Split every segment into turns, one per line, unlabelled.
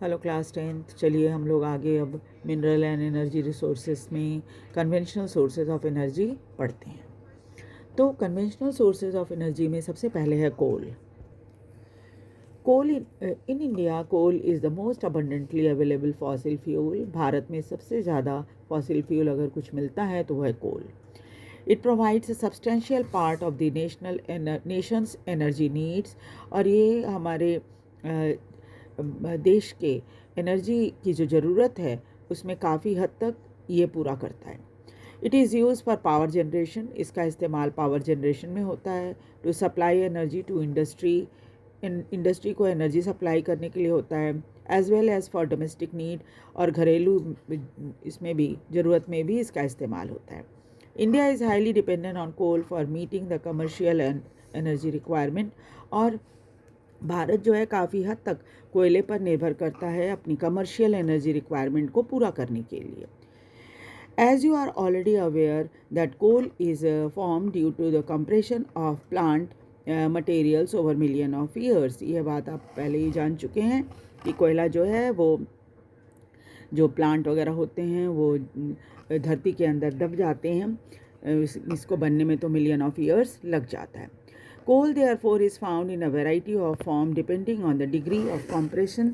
Hello class 10th। चलिए हम लोग आगे अब मिनरल एंड एनर्जी रिसोर्सेज में कन्वेंशनल सोर्सेज ऑफ एनर्जी पढ़ते हैं। तो कन्वेंशनल सोर्सेज ऑफ एनर्जी में सबसे पहले है coal. Coal in India coal is the most abundantly available fossil fuel. Bharat में सबसे ज़्यादा फॉसिल फ्यूल अगर कुछ मिलता है तो वह है coal. It provides a substantial part of the nation's energy needs, और ये हमारे देश के एनर्जी की जो ज़रूरत है उसमें काफ़ी हद तक ये पूरा करता है। It is use for power generation. इसका इस्तेमाल पावर जनरेशन में होता है। To supply energy to industry को एनर्जी सप्लाई करने के लिए होता है, as well as for domestic need, और घरेलू इसमें भी ज़रूरत में भी इसका इस्तेमाल होता है। India is highly dependent on coal for meeting the commercial energy requirement, और भारत जो है काफ़ी हद तक कोयले पर निर्भर करता है अपनी कमर्शियल एनर्जी रिक्वायरमेंट को पूरा करने के लिए। As you are already aware that coal is formed due to the compression of plant materials over million of years। यह बात आप पहले ही जान चुके हैं कि कोयला जो है वो जो प्लांट वगैरह होते हैं वो धरती के अंदर दब जाते हैं। इसको बनने में तो मिलियन ऑफ ईयर्स लग जाता है। Coal therefore is found in a variety of form depending on the degree of compression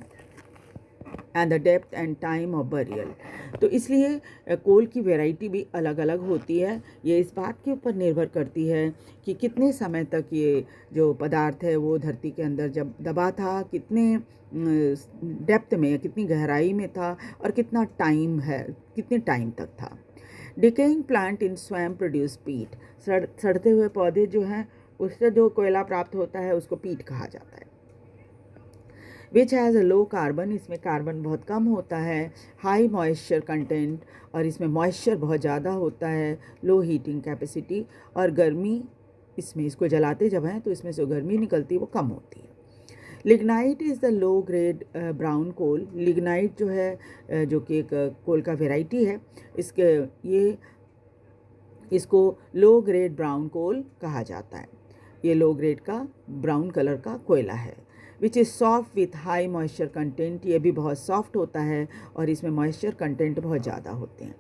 and the depth and time of burial। तो इसलिए कोल की वैरायटी भी अलग अलग होती है। ये इस बात के ऊपर निर्भर करती है कि कितने समय तक ये जो पदार्थ है वो धरती के अंदर जब दबा था, कितने डेप्थ में, कितनी गहराई में था, और कितना टाइम है, कितने टाइम तक था। डिकेइंग प्लांट इन स्वयं प्रोड्यूस पीट। सड़ते हुए पौधे जो हैं उससे जो कोयला प्राप्त होता है उसको पीट कहा जाता है। Which has a low carbon. इसमें कार्बन बहुत कम होता है। हाई मॉइस्चर कंटेंट, और इसमें मॉइस्चर बहुत ज़्यादा होता है। लो हीटिंग कैपेसिटी, और गर्मी इसमें, इसको जलाते जब हैं तो इसमें से गर्मी निकलती है वो कम होती है। Lignite is the low grade brown coal. Lignite जो है जो कि एक कोल का वेराइटी है, इसको लो ग्रेड ब्राउन कोल कहा जाता है। ये लो ग्रेड का ब्राउन कलर का कोयला है। Which is soft with high moisture content. ये भी बहुत सॉफ्ट होता है और इसमें मॉइस्चर कंटेंट बहुत ज़्यादा होते हैं।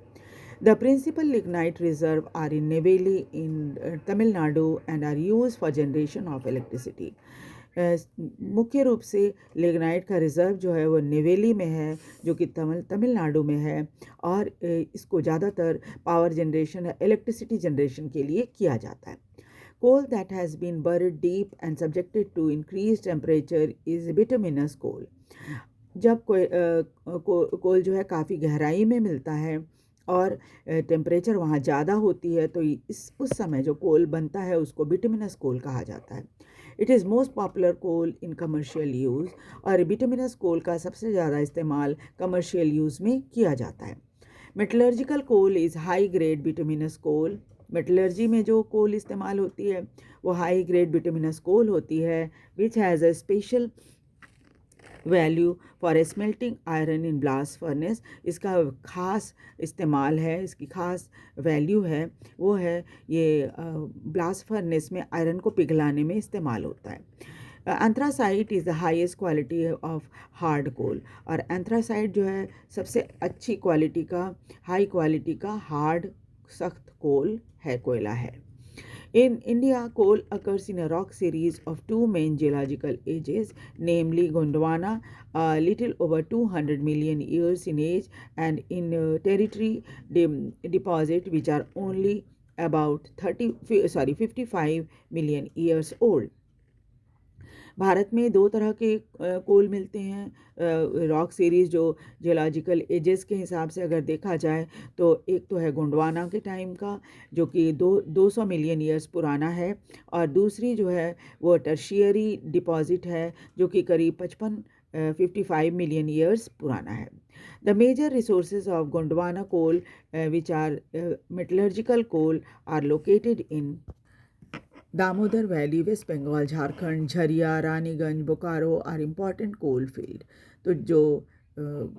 The principal lignite reserve are in Neyveli in Tamil Nadu and are use for generation of electricity. मुख्य रूप से लिग्नाइट का रिज़र्व जो है वो नेवेली में है, जो कि तमिलनाडु में है, और इसको ज़्यादातर पावर जनरेशन, इलेक्ट्रिसिटी जनरेशन के लिए किया जाता है। Coal that has been buried deep and subjected to increased temperature is bituminous coal। जब कोल जो है काफ़ी गहराई में मिलता है और टेम्परेचर वहाँ ज़्यादा होती है, तो उस समय जो कोल बनता है उसको बिटुमिनस कोल कहा जाता है। It is most popular coal in commercial use, और बिटुमिनस कोल का सबसे ज़्यादा इस्तेमाल कमर्शियल यूज़ में किया जाता है। Metallurgical coal is high grade bituminous coal. Metallurgy में जो कोल इस्तेमाल होती है वो हाई ग्रेड बिटुमिनस कोल होती है। Which has a special value for smelting iron in blast furnace. इसका ख़ास इस्तेमाल है, इसकी ख़ास वैल्यू है, वो है ये ब्लास्ट फर्नेस में आयरन को पिघलाने में इस्तेमाल होता है। Anthracite is the highest quality of hard coal, और एंथ्रासाइट जो है सबसे अच्छी क्वालिटी का, हाई क्वालिटी का हार्ड सख्त कोल है, कोयला है। In India, coal occurs in a rock series of two main geological ages, namely Gondwana, a little over 200 million years in age, and in tertiary deposit, which are only about 55 million years old। Bharat में दो तरह के कोल मिलते हैं rock series, जो geological edges के हिसाब से अगर देखा जाए तो एक तो है गोंडवाना के टाइम का जो कि 200 मिलियन ईयर्स पुराना है, और दूसरी जो है वो टर्शियरी डिपॉजिट है जो कि करीब 55 मिलियन ईयर्स पुराना है। The major resources of Gondwana coal which are metallurgical coal are located in Damodar valley, West Bengal, Jharkhand. Jharia, Raniganj, Bokaro are important coal field. तो जो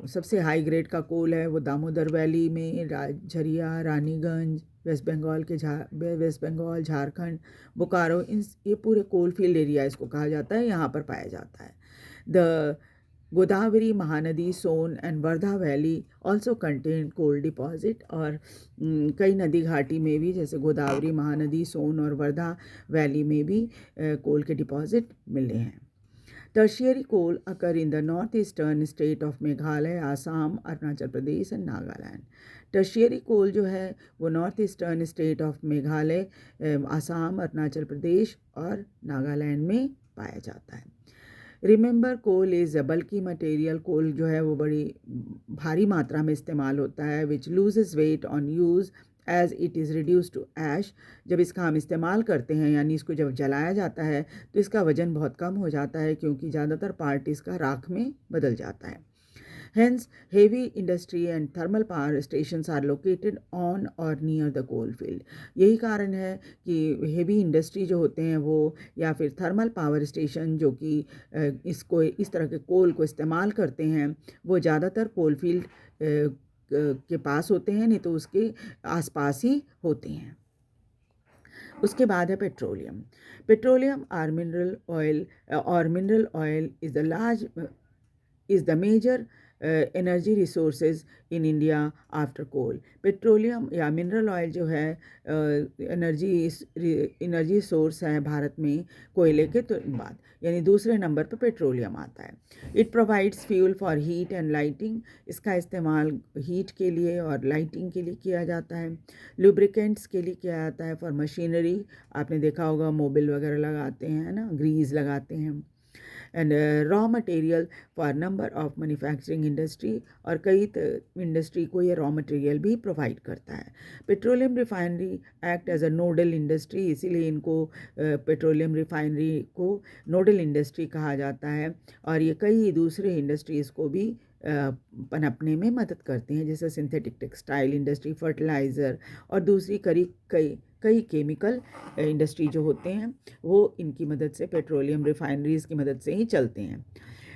सबसे हाई ग्रेड का कोल है वो दामोदर वैली में, झरिया, रानीगंज, वेस्ट बंगाल, झारखंड, बोकारो, इन ये पूरे कोल फील्ड एरिया इसको कहा जाता है, यहाँ पर पाया जाता है। The Godavari, Mahanadi, Son and Wardha valley also contain coal deposit. और कई नदी घाटी में भी, जैसे गोदावरी, महानदी, सोन और वर्धा वैली में भी कोल के डिपॉजिट मिले हैं। Tertiary coal occur in the north eastern state of Meghalaya, Assam, Arunachal Pradesh and Nagaland. Tertiary coal जो है वो north eastern state of Meghalaya, Assam, Arunachal Pradesh और नागालैंड में पाया जाता है। Remember coal is a bulky material. Coal जो है वो बड़ी भारी मात्रा में इस्तेमाल होता है। Which loses weight on use as it is reduce to ash. जब इसका हम इस्तेमाल करते हैं, यानी इसको जब जलाया जाता है, तो इसका वज़न बहुत कम हो जाता है, क्योंकि ज़्यादातर पार्ट इसका राख में बदल जाता है। Hence, heavy industry and thermal power stations are located on or near the coal field. यही कारण है कि हेवी इंडस्ट्री जो होते हैं वो, या फिर थर्मल पावर स्टेशन जो कि इसको इस तरह के कोल को इस्तेमाल करते हैं, वो ज़्यादातर कोल फील्ड के पास होते हैं, नहीं तो उसके आसपास ही होते हैं। उसके बाद है petroleum. Petroleum or mineral oil, और mineral oil is the major energy resources in India after coal. Petroleum या मिनरल ऑयल जो है एनर्जी सोर्स है भारत में कोयले के बाद, यानी दूसरे नंबर पर पेट्रोलियम आता है। It provides fuel for heat and lighting. इसका इस्तेमाल हीट के लिए और लाइटिंग के लिए किया जाता है। लुब्रिकेंट्स के लिए किया जाता है। फॉर मशीनरी, आपने देखा होगा मोबिल वगैरह लगाते हैं ना, ग्रीस लगाते हैं। And raw material for number of manufacturing industry, और कई इंडस्ट्री को ये रॉ मटेरियल भी प्रोवाइड करता है। Petroleum refinery act as a nodal industry, इसीलिए इनको पेट्रोलियम रिफाइनरी को नोडल इंडस्ट्री कहा जाता है, और ये कई दूसरे इंडस्ट्रीज़ को भी पनपने में मदद करते हैं, जैसे सिंथेटिक टेक्सटाइल इंडस्ट्री, फर्टिलाइज़र और दूसरी कई केमिकल इंडस्ट्री जो होते हैं वो इनकी मदद से, पेट्रोलियम रिफाइनरीज़ की मदद से ही चलते हैं।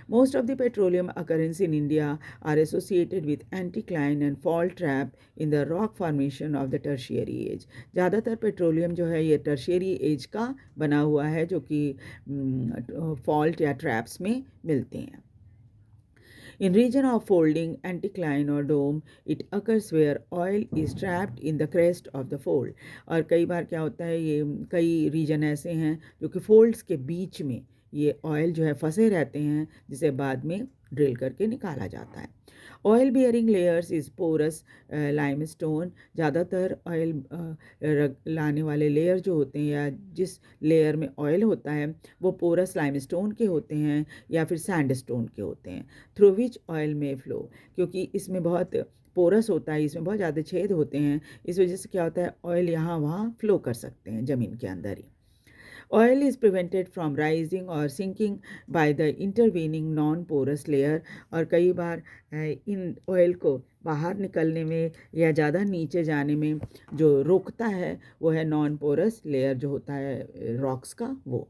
Most of the petroleum occurrence in India are associated with anticline and fault trap in the rock formation of the tertiary age. ज़्यादातर पेट्रोलियम जो है ये टर्शियरी एज का बना हुआ है, जो कि फॉल्ट या ट्रैप्स में मिलते हैं। In region of folding, anticline or dome, it occurs where oil is trapped in the crest of the fold. और कई बार क्या होता है, ये कई रीजन ऐसे हैं जो कि फोल्ड्स के बीच में ये ऑयल जो है फंसे रहते हैं, जिसे बाद में ड्रिल करके निकाला जाता है। Oil bearing layers is porous limestone. ज़्यादातर ऑयल लाने वाले लेयर जो होते हैं, या जिस लेयर में ऑयल होता है, वो पोरस लाइमस्टोन के होते हैं या फिर सैंडस्टोन के होते हैं। थ्रू विच ऑयल में फ्लो, क्योंकि इसमें बहुत पोरस होता है, इसमें बहुत ज़्यादा छेद होते हैं, इस वजह से क्या होता है, ऑयल यहाँ वहाँ फ्लो कर सकते हैं ज़मीन के अंदर ही। Oil is prevented from rising or sinking by the intervening non-porous layer। और कई बार इन ऑयल को बाहर निकलने में या ज़्यादा नीचे जाने में जो रोकता है वो है नॉन पोरस लेयर जो होता है रॉक्स का, वो।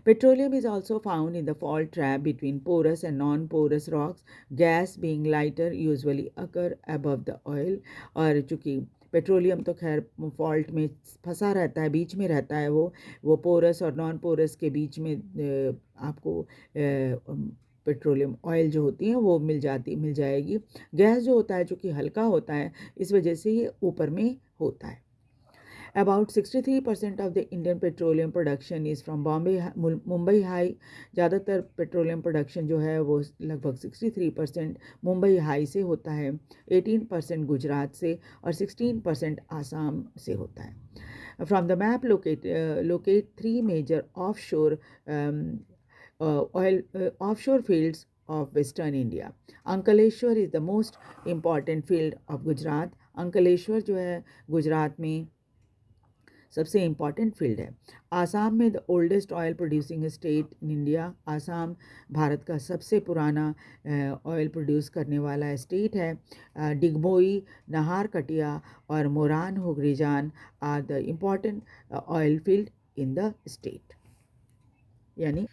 Petroleum is also found in the fault trap between porous and non-porous rocks. Gas being lighter usually occur above the oil। और चूँकि पेट्रोलियम तो खैर फॉल्ट में फंसा रहता है, बीच में रहता है, वो पोरस और नॉन पोरस के बीच में आपको पेट्रोलियम ऑयल जो होती है वो मिल जाएगी। गैस जो होता है चूँकि हल्का होता है, इस वजह से ये ऊपर में होता है। About 63% of the Indian petroleum production is from Mumbai high. ज़्यादातर पेट्रोलियम प्रोडक्शन जो है वो लगभग 63% मुंबई हाई से होता है, 18% गुजरात से और 16% आसाम से होता है। From the map locate 3 major offshore offshore fields of Western India. Ankleshwar is the most important field of Gujarat। Ankleshwar जो है गुजरात में सबसे इम्पॉर्टेंट फील्ड है। आसाम में the oldest oil producing state in India. Assam Bharat का सबसे पुराना ऑयल प्रोड्यूस करने वाला स्टेट है। डिगबोई, नाहर कटिया और Moran Hugrijan are the important oil field in the state. यानी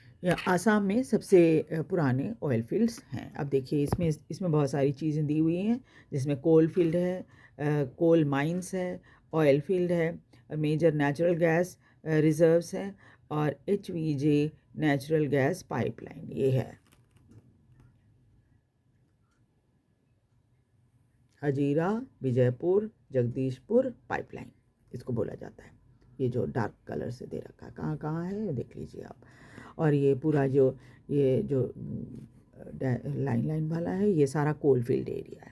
आसाम में सबसे पुराने ऑयल फील्ड्स हैं। अब देखिए इसमें बहुत सारी चीज़ें दी हुई हैं, जिसमें कोल फील्ड है, कोल माइंस है, ऑयल फील्ड है, मेजर नेचुरल गैस रिजर्व्स हैं और HVJ नेचुरल गैस पाइपलाइन ये है। हजीरा विजयपुर जगदीशपुर पाइपलाइन इसको बोला जाता है। ये जो डार्क कलर से दे रखा है कहाँ कहाँ है देख लीजिए आप। और ये पूरा ये जो लाइन लाइन वाला है ये सारा कोल फील्ड एरिया है,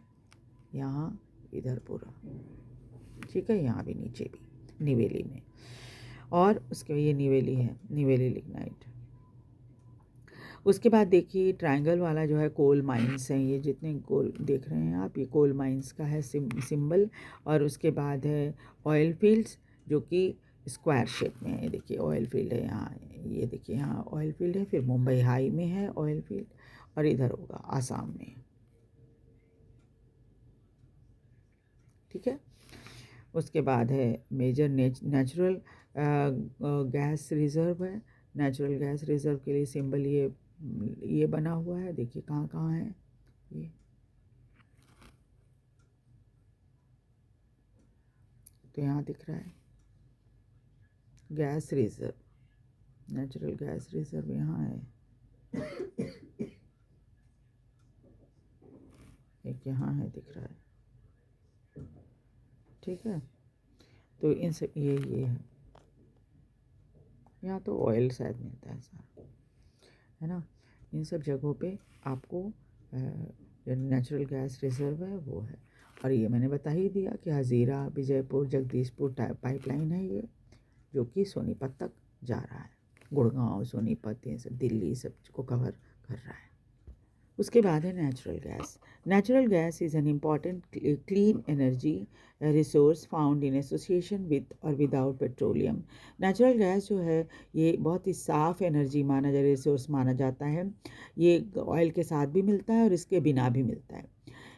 यहाँ इधर पूरा, ठीक है, यहाँ भी नीचे भी निवेली में। और उसके ये निवेली है, निवेली लिग्नाइट। उसके बाद देखिए ट्रायंगल वाला जो है कोल माइंस हैं, ये जितने कोल देख रहे हैं आप, ये कोल माइंस का है सिंबल। और उसके बाद है ऑयल फील्ड्स जो कि स्क्वायर शेप में है। देखिए ऑयल फील्ड है यहाँ, ये देखिए यहाँ ऑयल फील्ड है। फिर मुंबई हाई में है ऑयल फील्ड, और इधर होगा आसाम में, ठीक है। उसके बाद है मेजर नेचुरल गैस रिजर्व है। नेचुरल गैस रिजर्व के लिए सिंबल ये बना हुआ है, देखिए कहाँ कहाँ है ये, तो यहाँ दिख रहा है gas reserve, natural gas reserve यहाँ है, एक यहाँ है दिख रहा है, ठीक है। तो इन सब ये है, यहाँ तो ऑयल शायद मिलता है सारा, है ना। इन सब जगहों पे आपको जो नेचुरल गैस रिजर्व है वो है। और ये मैंने बता ही दिया कि हजीरा विजयपुर जगदीशपुर पाइपलाइन है ये, जो कि सोनीपत तक जा रहा है, गुड़गांव सोनीपत ये सब दिल्ली सब को कवर कर रहा है। उसके बाद है natural gas. Natural gas is an important clean energy resource found in association with और विदाउट पेट्रोलियम। नेचुरल गैस जो है ये बहुत ही साफ़ एनर्जी माना जाए, रिसोर्स माना जाता है। ये ऑयल के साथ भी मिलता है और इसके बिना भी मिलता है।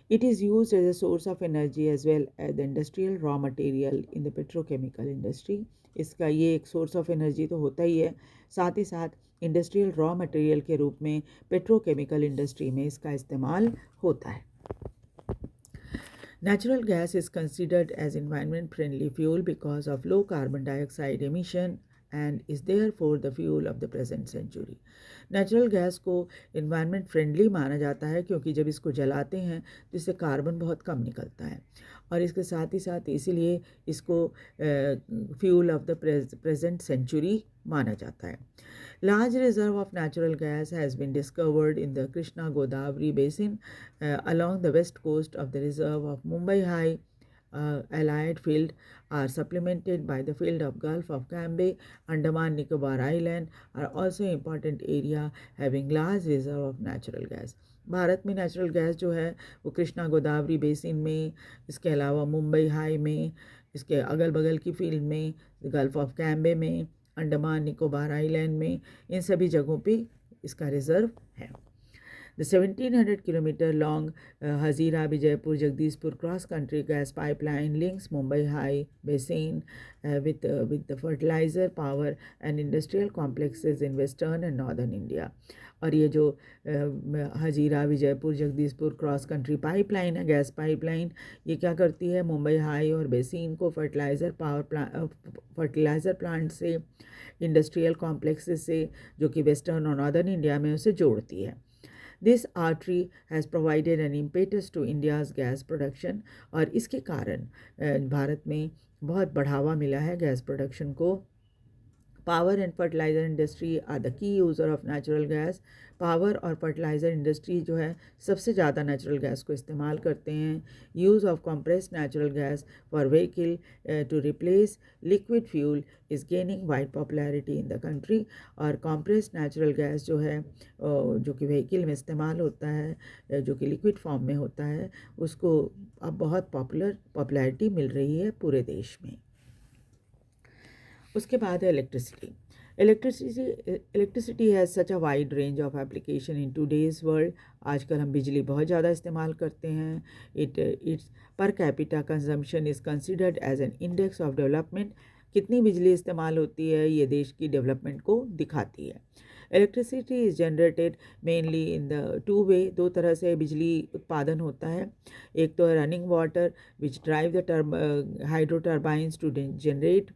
It is used as a source of energy as well as the industrial raw material in the petrochemical industry. इसका ये एक सोर्स ऑफ एनर्जी तो होता ही है, साथ ही साथ इंडस्ट्रियल रॉ मटेरियल के रूप में पेट्रोकेमिकल इंडस्ट्री में इसका इस्तेमाल होता है। Natural gas is considered as environment friendly fuel because of low carbon dioxide emission and is therefore the fuel of the present century. Natural gas को इन्वायरमेंट फ्रेंडली माना जाता है क्योंकि जब इसको जलाते हैं तो इससे कार्बन बहुत कम निकलता है, और इसके साथ ही साथ इसीलिए इसको fuel of the present century माना जाता है। Large reserve of natural gas has been discovered in the Krishna Godavari basin along the west coast of the reserve of Mumbai High. Allied field are supplemented by the field of Gulf of Cambay, Andaman Nicobar Island are also important area having large reserve of natural gas. Bharat में natural gas जो है वो Krishna Godavari basin में, इसके अलावा Mumbai high में, इसके अगल बगल की फील्ड में, गल्फ ऑफ कैम्बे में, अंडमान निकोबार आइलैंड में, इन सभी जगहों पे इसका रिजर्व है। The 1700 kilometer long Hazira Vijaypur Jagdishpur cross country gas pipeline links Mumbai High Basin with the fertilizer power and industrial complexes in western and northern India. और ये जो Hazira Vijaypur Jagdishpur cross country pipeline है, गैस पाइपलाइन, ये क्या करती है, Mumbai high और basin को फर्टिलाइज़र प्लांट से, इंडस्ट्रियल कॉम्प्लेक्सेस से जो कि वेस्टर्न और नॉर्दर्न इंडिया में उसे जोड़ती है। This artery has provided an impetus to India's gas production, और इसके कारण भारत में बहुत बढ़ावा मिला है गैस प्रोडक्शन को। Power and fertiliser industry are the key user of natural gas. Power और फर्टिलाइज़र इंडस्ट्री जो है सबसे ज़्यादा नेचुरल गैस को इस्तेमाल करते हैं। Use of compressed natural gas for vehicle to replace liquid fuel is gaining wide popularity in the country. और कंप्रेस्ड नेचुरल गैस जो है जो कि व्हीकल में इस्तेमाल होता है, जो कि लिक्विड फॉर्म में होता है, उसको अब बहुत पॉपुलैरिटी मिल रही है पूरे देश में। उसके बाद है electricity. Electricity has such a wide range of application in today's world. आजकल हम बिजली बहुत ज़्यादा इस्तेमाल करते हैं। Its per capita consumption is considered as an index of development. कितनी बिजली इस्तेमाल होती है ये देश की डेवलपमेंट को दिखाती है। Electricity is generated mainly in the two way, दो तरह से बिजली उत्पादन होता है। एक तो है running water which drive the hydro turbines to generate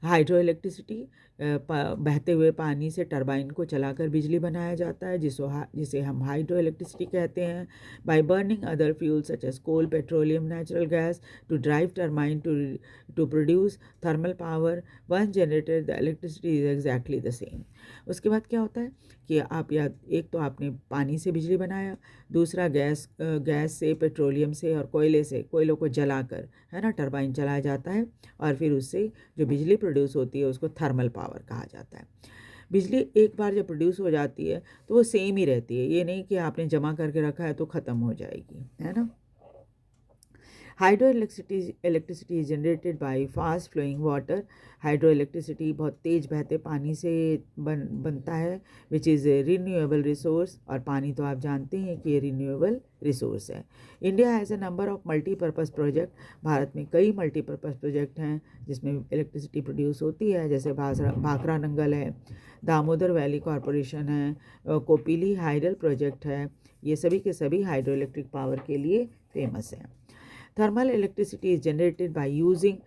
hydro electricity, बहते हुए पानी से टरबाइन को चलाकर बिजली बनाया जाता है, जिसे हम हाइड्रो इलेक्ट्रिसिटी कहते हैं। By burning other fuel such as coal, petroleum, natural gas to drive turbine to produce thermal power, once generated the electricity is exactly the same. उसके बाद क्या होता है कि आप या एक तो आपने पानी से बिजली बनाया, दूसरा गैस से, पेट्रोलियम से और कोयलों को जलाकर, है ना, टरबाइन चलाया जाता है और फिर उससे जो बिजली प्रोड्यूस होती है उसको थर्मल पावर कहा जाता है। बिजली एक बार जब प्रोड्यूस हो जाती है तो वो सेम ही रहती है, ये नहीं कि आपने जमा करके रखा है तो ख़त्म हो जाएगी, है ना। Hydro electricity is generated by fast flowing water. Hydro electricity बहुत तेज़ बहते पानी से बनता है, विच इज़ रिन्यूएबल रिसोर्स, और पानी तो आप जानते हैं कि ये रिन्यूएबल रिसोर्स है। India has a number of multipurpose project. Bharat में कई मल्टीपर्पज़ प्रोजेक्ट हैं जिसमें इलेक्ट्रिसिटी प्रोड्यूस होती है, जैसे भाखरा नंगल है, दामोदर वैली कॉरपोरेशन है, कोपिली हाइडल प्रोजेक्ट है। ये सभी के सभी हाइड्रो इलेक्ट्रिक पावर के लिए फेमस हैं। Thermal electricity is generated by using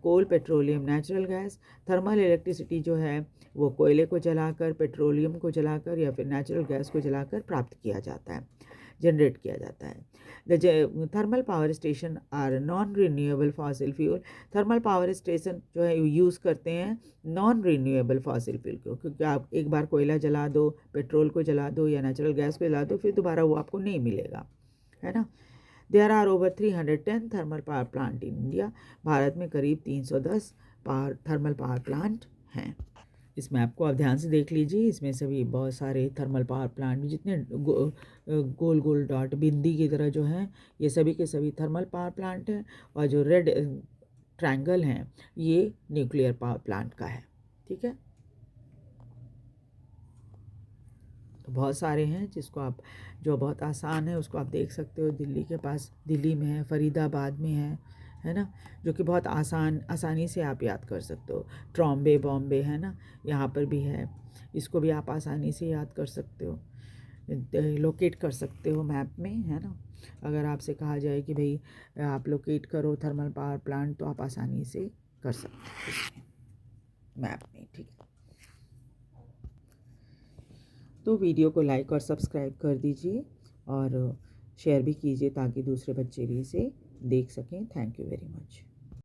coal, petroleum, natural gas. Thermal electricity जो है वो कोयले को जलाकर, पेट्रोलियम को जलाकर या फिर नेचुरल गैस को जलाकर प्राप्त किया जाता है, जनरेट किया जाता है। The thermal power station are non renewable fossil fuel. Thermal power station जो है यूज़ करते हैं नॉन रिन्यूएबल फॉसिल फ्यूल को, क्योंकि आप एक बार कोयला जला दो, पेट्रोल को जला दो या नेचुरल गैस को जला दो, फिर दोबारा वो आपको नहीं मिलेगा, है ना। There are over 310 thermal power plant in India. Bharat में करीब 310 थर्मल पावर प्लांट हैं। इसमें आपको आप ध्यान से देख लीजिए, इसमें सभी बहुत सारे थर्मल पावर प्लांट जितने गोल गोल डॉट बिंदी की तरह जो हैं, ये सभी के सभी थर्मल पावर प्लांट हैं, और जो रेड ट्रायंगल हैं ये न्यूक्लियर पावर प्लांट का है। ठीक है, तो बहुत सारे हैं जिसको आप, जो बहुत आसान है उसको आप देख सकते हो। दिल्ली के पास, दिल्ली में है, फरीदाबाद में है ना, जो कि बहुत आसानी से आप याद कर सकते हो। ट्रॉम्बे बॉम्बे है ना, यहाँ पर भी है, इसको भी आप आसानी से याद कर सकते हो, लोकेट कर सकते हो मैप में, है ना। अगर आपसे कहा जाए कि भाई आप लोकेट करो थर्मल पावर प्लांट, तो आप आसानी से कर सकते हो इसमें मैप में। ठीक है, तो वीडियो को लाइक और सब्सक्राइब कर दीजिए और शेयर भी कीजिए ताकि दूसरे बच्चे भी इसे देख सकें। Thank you very much.